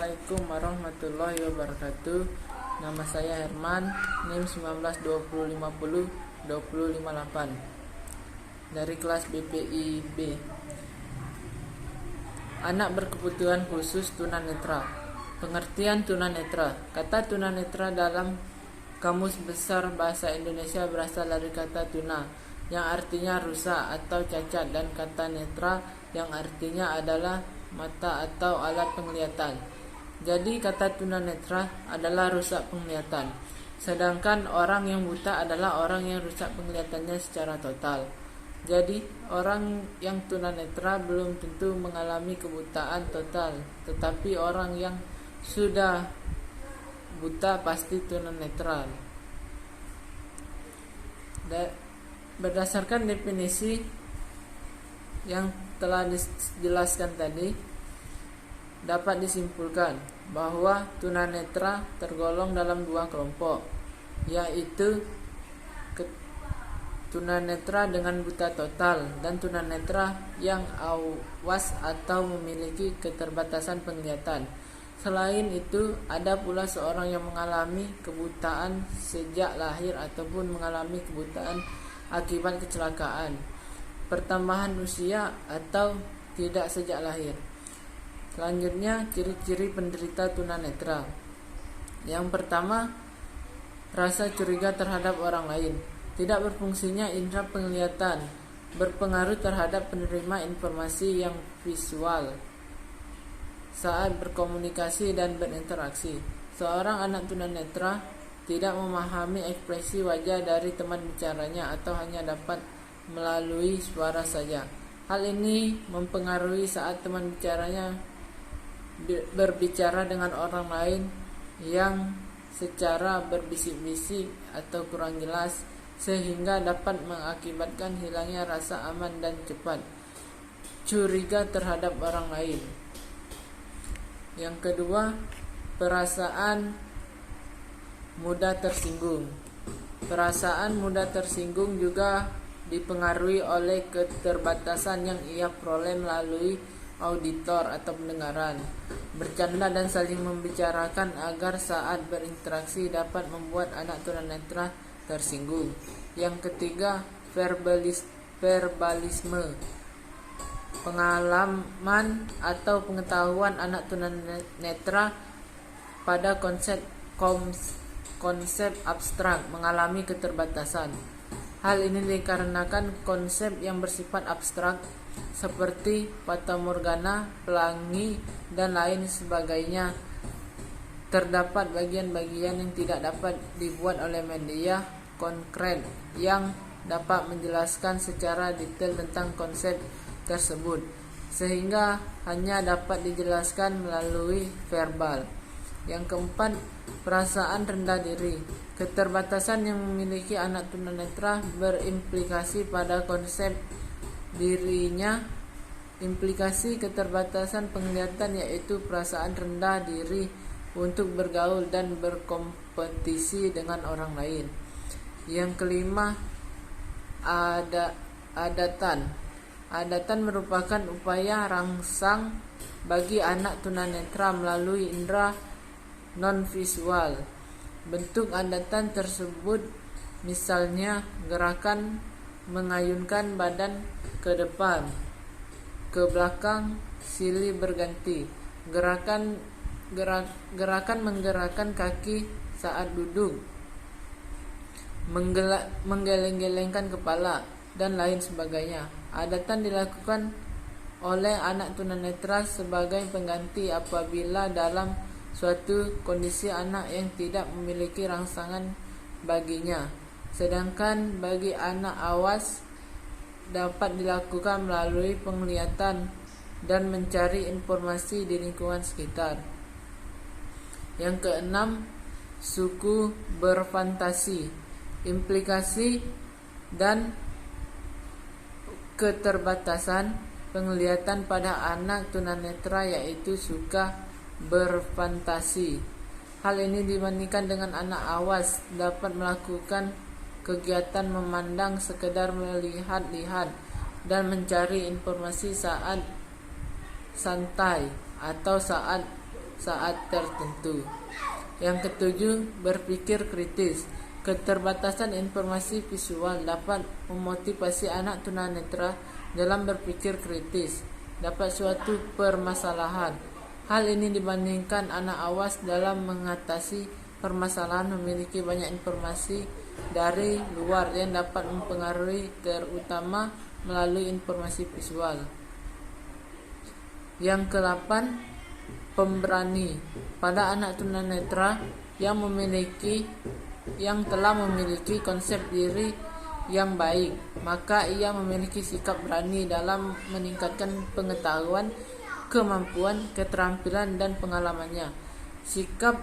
Assalamualaikum warahmatullahi wabarakatuh. Nama saya Herman, NIM 1920502058 dari kelas BPIB. Anak berkebutuhan khusus tunanetra. Pengertian tunanetra. Kata tunanetra dalam Kamus Besar Bahasa Indonesia berasal dari kata tuna yang artinya rusak atau cacat, dan kata netra yang artinya adalah mata atau alat penglihatan. Jadi kata tunanetra adalah rusak penglihatan, sedangkan orang yang buta adalah orang yang rusak penglihatannya secara total. Jadi orang yang tunanetra belum tentu mengalami kebutaan total, tetapi orang yang sudah buta pasti tunanetra. Berdasarkan definisi yang telah dijelaskan tadi, dapat disimpulkan bahwa tunanetra tergolong dalam dua kelompok, yaitu tunanetra dengan buta total dan tunanetra yang awas atau memiliki keterbatasan penglihatan. Selain itu, ada pula seorang yang mengalami kebutaan sejak lahir ataupun mengalami kebutaan akibat kecelakaan, pertambahan usia, atau tidak sejak lahir. Selanjutnya, ciri-ciri penderita tunanetra. Yang pertama, rasa curiga terhadap orang lain. Tidak berfungsinya indera penglihatan berpengaruh terhadap penerima informasi yang visual saat berkomunikasi dan berinteraksi. Seorang anak tunanetra tidak memahami ekspresi wajah dari teman bicaranya atau hanya dapat melalui suara saja. Hal ini mempengaruhi saat teman bicaranya berbicara dengan orang lain yang secara berbisik-bisik atau kurang jelas, sehingga dapat mengakibatkan hilangnya rasa aman dan cepat curiga terhadap orang lain. Yang kedua, perasaan mudah tersinggung. Perasaan mudah tersinggung juga dipengaruhi oleh keterbatasan yang ia peroleh melalui auditor atau pendengaran. Bercanda dan saling membicarakan agar saat berinteraksi dapat membuat anak tunanetra tersinggung. Yang ketiga, verbalisme. Pengalaman atau pengetahuan anak tunanetra pada konsep abstrak mengalami keterbatasan. Hal ini dikarenakan konsep yang bersifat abstrak seperti fatamorgana, pelangi, dan lain sebagainya terdapat bagian-bagian yang tidak dapat dibuat oleh media konkret yang dapat menjelaskan secara detail tentang konsep tersebut, sehingga hanya dapat dijelaskan melalui verbal. Yang keempat, perasaan rendah diri. Keterbatasan yang memiliki anak tunanetra berimplikasi pada konsep dirinya. Implikasi keterbatasan penglihatan yaitu perasaan rendah diri untuk bergaul dan berkompetisi dengan orang lain. Yang kelima, adatan. Adatan merupakan upaya rangsang bagi anak tunanetra melalui indera non-visual. Bentuk adatan tersebut misalnya gerakan mengayunkan badan ke depan, ke belakang, silih berganti, gerakan menggerakkan kaki saat duduk, menggeleng-gelengkan kepala, dan lain sebagainya. Adatan dilakukan oleh anak tunanetra sebagai pengganti apabila dalam suatu kondisi anak yang tidak memiliki rangsangan baginya. Sedangkan bagi anak awas dapat dilakukan melalui penglihatan dan mencari informasi di lingkungan sekitar. Yang keenam, suku berfantasi. Implikasi dan keterbatasan penglihatan pada anak tunanetra yaitu suka berfantasi. Hal ini dibandingkan dengan anak awas dapat melakukan kegiatan memandang sekedar melihat-lihat dan mencari informasi saat santai atau saat saat tertentu. Yang ketujuh, berpikir kritis. Keterbatasan informasi visual dapat memotivasi anak tunanetra dalam berpikir kritis dapat suatu permasalahan. Hal ini dibandingkan anak awas dalam mengatasi permasalahan memiliki banyak informasi dari luar yang dapat mempengaruhi, terutama melalui informasi visual. Yang ke-8, pemberani. Pada anak tunanetra yang telah memiliki konsep diri yang baik, maka ia memiliki sikap berani dalam meningkatkan pengetahuan, kemampuan, keterampilan, dan pengalamannya. Sikap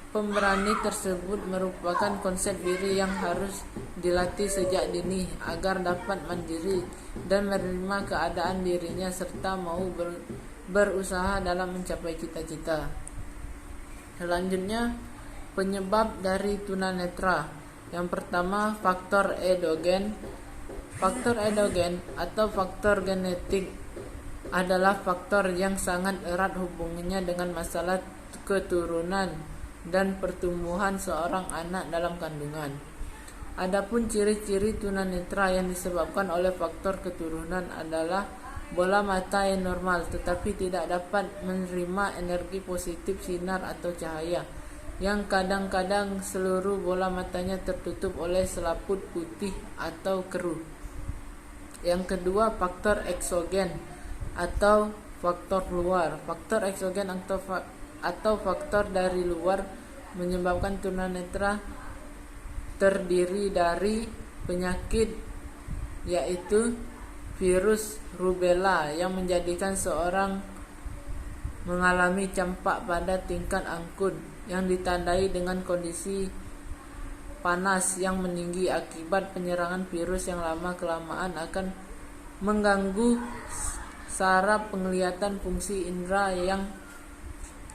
pemberani tersebut merupakan konsep diri yang harus dilatih sejak dini agar dapat mandiri dan menerima keadaan dirinya serta mau berusaha dalam mencapai cita-cita. Selanjutnya, penyebab dari tunanetra. Yang pertama, faktor endogen. Faktor endogen atau faktor genetik adalah faktor yang sangat erat hubungannya dengan masalah keturunan dan pertumbuhan seorang anak dalam kandungan. Adapun ciri-ciri tunanetra yang disebabkan oleh faktor keturunan adalah bola mata yang normal tetapi tidak dapat menerima energi positif sinar atau cahaya, yang kadang-kadang seluruh bola matanya tertutup oleh selaput putih atau keruh. Yang kedua, faktor eksogen atau faktor luar. Faktor eksogen atau faktor dari luar menyebabkan tunanetra terdiri dari penyakit, yaitu virus rubella yang menjadikan seorang mengalami campak pada tingkat akut yang ditandai dengan kondisi panas yang meninggi akibat penyerangan virus yang lama-kelamaan akan mengganggu saraf penglihatan, fungsi indera yang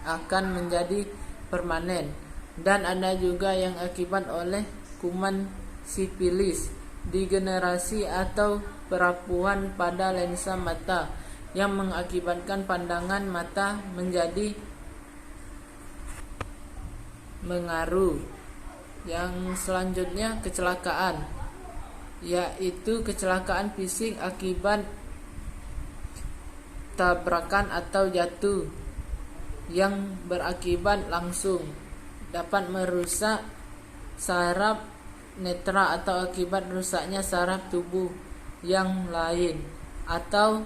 akan menjadi permanen. Dan ada juga yang akibat oleh kuman sifilis, degenerasi atau perapuhan pada lensa mata yang mengakibatkan pandangan mata menjadi mengaruh. Yang selanjutnya, kecelakaan, yaitu kecelakaan fisik akibat tabrakan atau jatuh yang berakibat langsung dapat merusak saraf netra atau akibat rusaknya saraf tubuh yang lain atau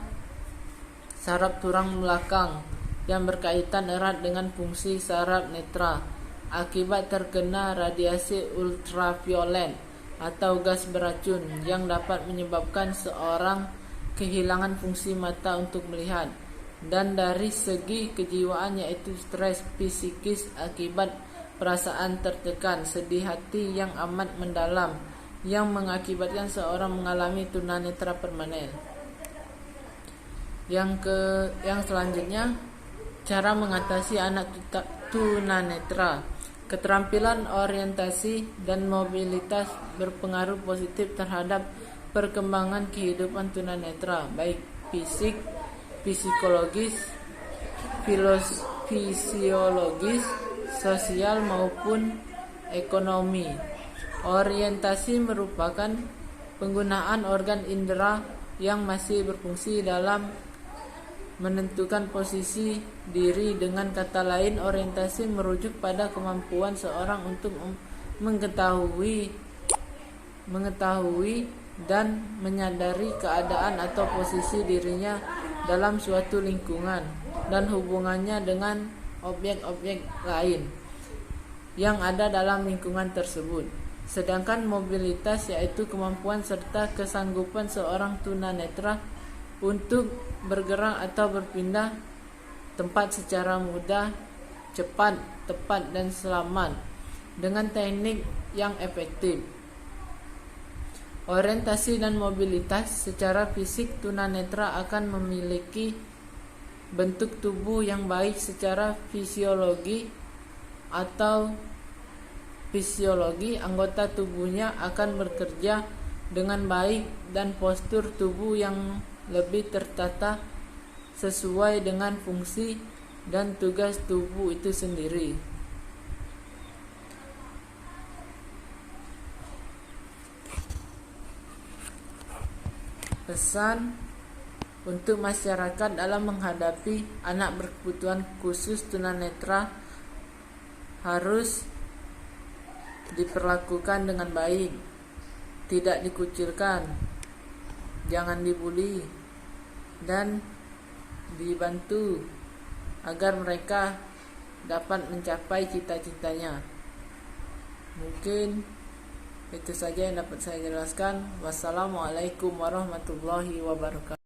saraf tulang belakang yang berkaitan erat dengan fungsi saraf netra akibat terkena radiasi ultraviolet atau gas beracun yang dapat menyebabkan seorang kehilangan fungsi mata untuk melihat. Dan dari segi kejiwaan, yaitu stres psikis akibat perasaan tertekan, sedih hati yang amat mendalam yang mengakibatkan seorang mengalami tunanetra permanen. Yang selanjutnya, cara mengatasi anak tunanetra. Keterampilan orientasi dan mobilitas berpengaruh positif terhadap perkembangan kehidupan tunanetra, baik fisik, psikologis, fisiologis, sosial maupun ekonomi. Orientasi merupakan penggunaan organ indera yang masih berfungsi dalam menentukan posisi diri. Dengan kata lain, orientasi merujuk pada kemampuan seorang untuk mengetahui dan menyadari keadaan atau posisi dirinya dalam suatu lingkungan dan hubungannya dengan objek-objek lain yang ada dalam lingkungan tersebut. Sedangkan mobilitas yaitu kemampuan serta kesanggupan seorang tunanetra untuk bergerak atau berpindah tempat secara mudah, cepat, tepat, dan selamat dengan teknik yang efektif. Orientasi dan mobilitas secara fisik, tunanetra akan memiliki bentuk tubuh yang baik secara fisiologi. Anggota tubuhnya akan bekerja dengan baik dan postur tubuh yang lebih tertata sesuai dengan fungsi dan tugas tubuh itu sendiri. Pesan untuk masyarakat dalam menghadapi anak berkebutuhan khusus tunanetra harus diperlakukan dengan baik, tidak dikucilkan, jangan dibuli, dan dibantu agar mereka dapat mencapai cita-citanya. Mungkin itu saja yang dapat saya jelaskan. Wassalamualaikum warahmatullahi wabarakatuh.